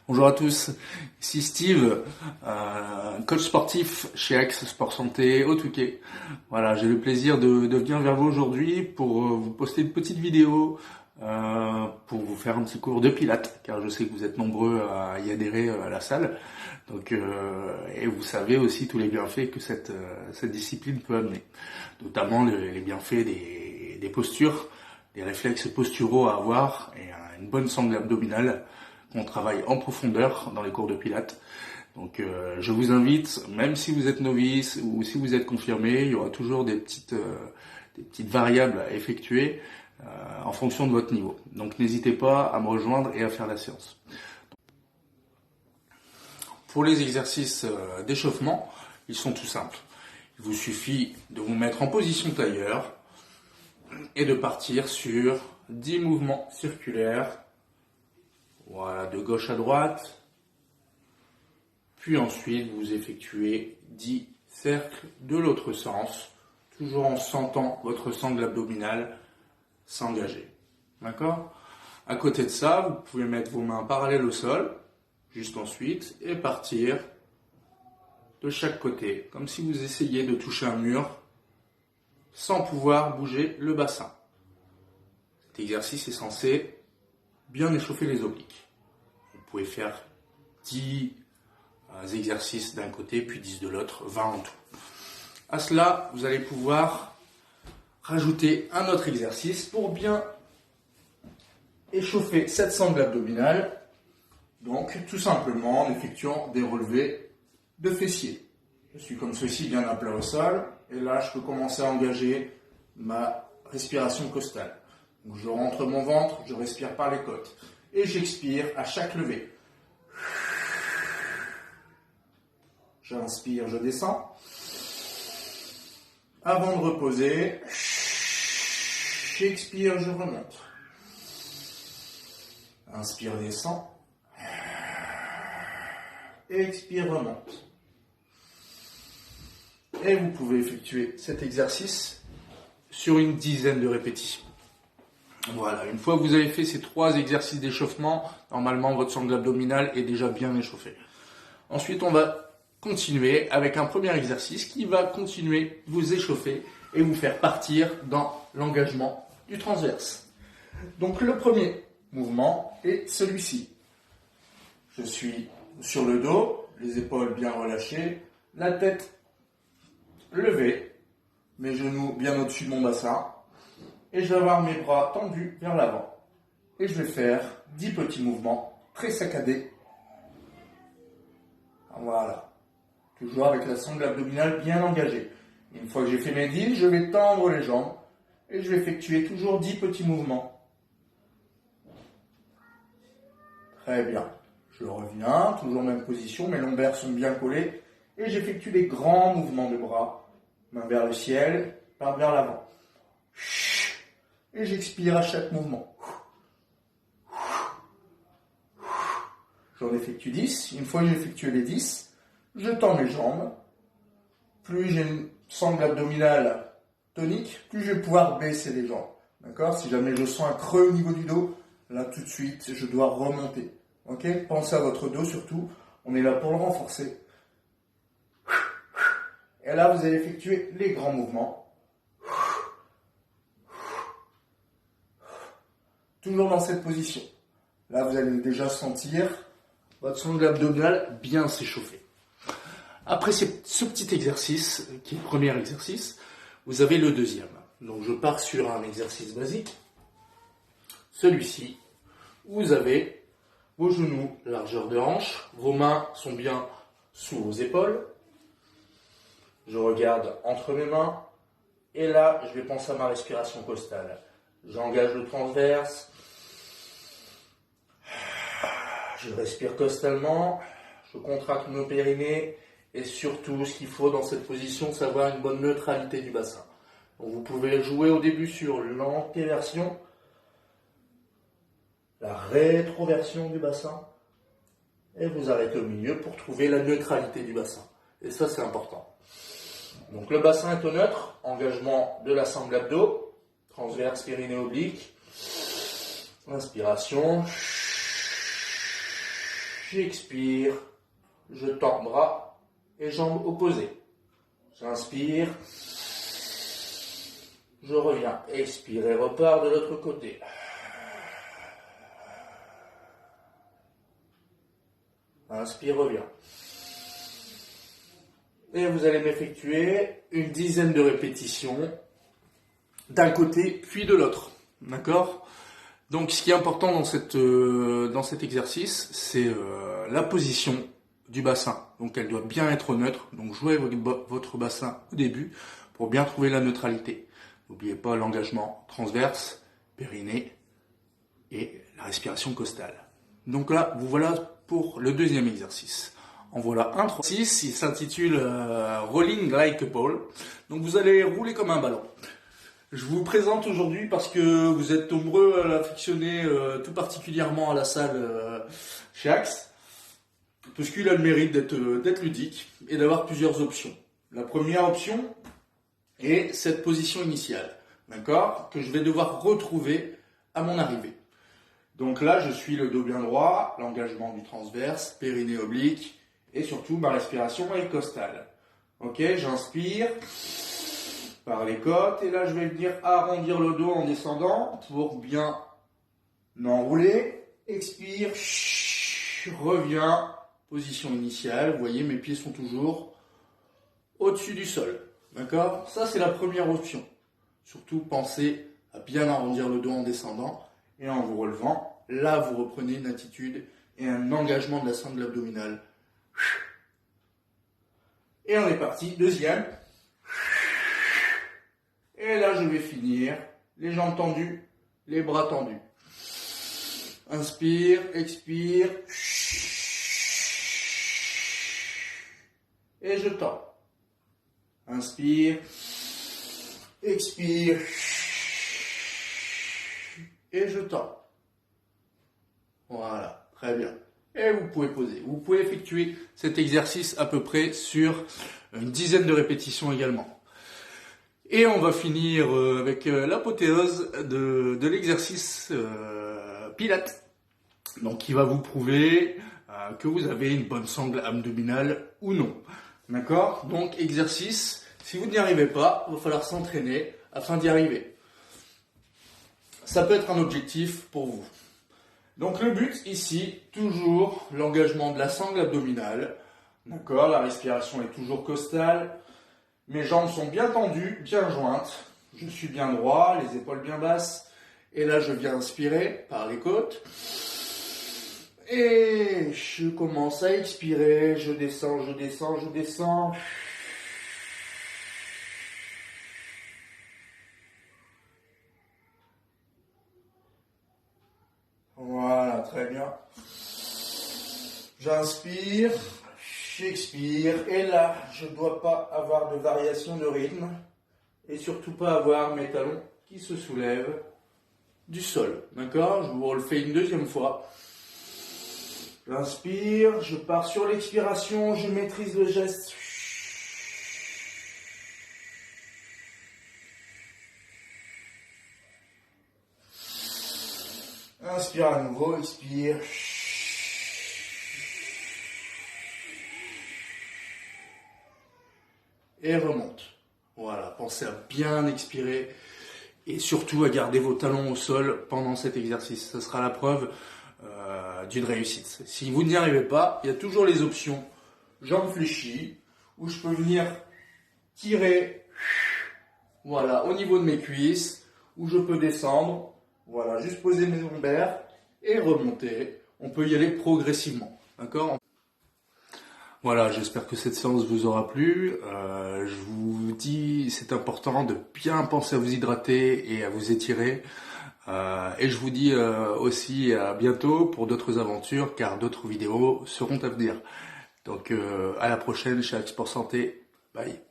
Bonjour à tous, ici Steve, coach sportif chez Axe Sport Santé au Touquet. Voilà, j'ai le plaisir de venir vers vous aujourd'hui pour vous poster une petite vidéo pour vous faire un petit cours de pilates, car je sais que vous êtes nombreux à y adhérer à la salle. Donc, et vous savez aussi tous les bienfaits que cette discipline peut amener, notamment les bienfaits des postures, des réflexes posturaux à avoir et une bonne sangle abdominale qu'on travaille en profondeur dans les cours de pilates. Donc je vous invite, même si vous êtes novice ou si vous êtes confirmé, il y aura toujours des petites variables à effectuer en fonction de votre niveau. Donc n'hésitez pas à me rejoindre et à faire la séance. Pour les exercices d'échauffement, ils sont tout simples. Il vous suffit de vous mettre en position tailleur et de partir sur 10 mouvements circulaires. Voilà, de gauche à droite. Puis ensuite, vous effectuez 10 cercles de l'autre sens, toujours en sentant votre sangle abdominale s'engager. D'accord ? À côté de ça, vous pouvez mettre vos mains parallèles au sol, juste ensuite, et partir de chaque côté, comme si vous essayiez de toucher un mur, sans pouvoir bouger le bassin. Cet exercice est censé bien échauffer les obliques. Vous pouvez faire 10 exercices d'un côté, puis 10 de l'autre, 20 en tout. À cela, vous allez pouvoir rajouter un autre exercice pour bien échauffer cette sangle abdominale. Donc, tout simplement en effectuant des relevés de fessiers. Je suis comme ceci, bien à plat au sol, et là, je peux commencer à engager ma respiration costale. Donc, je rentre mon ventre, je respire par les côtes. Et j'expire à chaque levée. J'inspire, je descends. Avant de reposer, j'expire, je remonte. Inspire, descend. Expire, remonte. Et vous pouvez effectuer cet exercice sur une dizaine de répétitions. Voilà, une fois que vous avez fait ces 3 exercices d'échauffement, normalement votre sangle abdominale est déjà bien échauffée. Ensuite, on va continuer avec un premier exercice qui va continuer vous échauffer et vous faire partir dans l'engagement du transverse. Donc le premier mouvement est celui-ci. Je suis sur le dos, les épaules bien relâchées, la tête levée, mes genoux bien au-dessus de mon bassin. Et je vais avoir mes bras tendus vers l'avant. Et je vais faire 10 petits mouvements très saccadés. Voilà. Toujours avec la sangle abdominale bien engagée. Une fois que j'ai fait mes 10, je vais tendre les jambes. Et je vais effectuer toujours 10 petits mouvements. Très bien. Je reviens, toujours même position. Mes lombaires sont bien collés. Et j'effectue des grands mouvements de bras. Main vers le ciel, par vers l'avant. Et j'expire à chaque mouvement. J'en effectue 10. Une fois que j'ai effectué les 10, je tends mes jambes. Plus j'ai une sangle abdominale tonique, plus je vais pouvoir baisser les jambes. D'accord ? Si jamais je sens un creux au niveau du dos, là tout de suite, je dois remonter. Ok ? Pensez à votre dos surtout. On est là pour le renforcer. Et là, vous allez effectuer les grands mouvements. Toujours dans cette position. Là, vous allez déjà sentir votre sangle abdominale bien s'échauffer. Après ce petit exercice, qui est le premier exercice, vous avez le deuxième. Donc, je pars sur un exercice basique. Celui-ci, vous avez vos genoux, largeur de hanche. Vos mains sont bien sous vos épaules. Je regarde entre mes mains. Et là, je vais penser à ma respiration costale. J'engage le transverse. Je respire costalement. Je contracte mon périnée. Et surtout, ce qu'il faut dans cette position, c'est avoir une bonne neutralité du bassin. Donc, vous pouvez jouer au début sur l'antéversion, la rétroversion du bassin. Et vous arrêtez au milieu pour trouver la neutralité du bassin. Et ça, c'est important. Donc le bassin est au neutre, engagement de la sangle abdo, transverse, périnée, oblique, inspiration, j'expire, je tends bras et jambes opposées. J'inspire, je reviens, expire et repars de l'autre côté. Inspire, reviens. Et vous allez m'effectuer une dizaine de répétitions d'un côté puis de l'autre. D'accord ? Donc ce qui est important dans cet exercice, c'est la position du bassin. Donc elle doit bien être neutre. Donc jouez votre bassin au début pour bien trouver la neutralité. N'oubliez pas l'engagement transverse, périnée et la respiration costale. Donc là, vous voilà pour le deuxième exercice. En voilà un exercice, il s'intitule Rolling Like a Ball. Donc vous allez rouler comme un ballon. Je vous présente aujourd'hui parce que vous êtes nombreux à l'affectionner tout particulièrement à la salle chez Axe. Parce qu'il a le mérite d'être ludique et d'avoir plusieurs options. La première option est cette position initiale, d'accord, que je vais devoir retrouver à mon arrivée. Donc là, je suis le dos bien droit, l'engagement du transverse, périnée oblique, et surtout ma respiration est costale. Ok, j'inspire par les côtes, et là je vais venir arrondir le dos en descendant pour bien m'enrouler. Expire, reviens, position initiale. Vous voyez, mes pieds sont toujours au-dessus du sol. D'accord ? Ça, c'est la première option. Surtout, pensez à bien arrondir le dos en descendant et en vous relevant. Là, vous reprenez une attitude et un engagement de la sangle abdominale. Et on est parti. Deuxième. Et là, je vais finir. Les jambes tendues, les bras tendus. Inspire, expire. Et je tends. Inspire, expire. Et je tends. Voilà, très bien. Et vous pouvez poser. Vous pouvez effectuer cet exercice à peu près sur une dizaine de répétitions également. Et on va finir avec l'apothéose de l'exercice Pilates. Donc qui va vous prouver que vous avez une bonne sangle abdominale ou non. D'accord ? Donc exercice, si vous n'y arrivez pas, il va falloir s'entraîner afin d'y arriver. Ça peut être un objectif pour vous. Donc le but ici, toujours l'engagement de la sangle abdominale. D'accord ? La respiration est toujours costale. Mes jambes sont bien tendues, bien jointes. Je suis bien droit, les épaules bien basses. Et là, je viens inspirer par les côtes. Et je commence à expirer. Je descends, je descends, je descends. Voilà, très bien. J'inspire. J'expire et là, je ne dois pas avoir de variation de rythme et surtout pas avoir mes talons qui se soulèvent du sol. D'accord ? Je vous le fais une deuxième fois. J'inspire, je pars sur l'expiration, je maîtrise le geste. Inspire à nouveau, expire. Et remonte. Voilà, pensez à bien expirer et surtout à garder vos talons au sol pendant cet exercice. Ce sera la preuve d'une réussite. Si vous n'y arrivez pas, il y a toujours les options jambes fléchies où je peux venir tirer voilà, au niveau de mes cuisses, où je peux descendre, voilà, juste poser mes lombaires et remonter. On peut y aller progressivement. D'accord ? Voilà, j'espère que cette séance vous aura plu. Je vous dis, c'est important de bien penser à vous hydrater et à vous étirer. Et je vous dis aussi à bientôt pour d'autres aventures, car d'autres vidéos seront à venir. Donc à la prochaine chez Axe Sport Santé. Bye.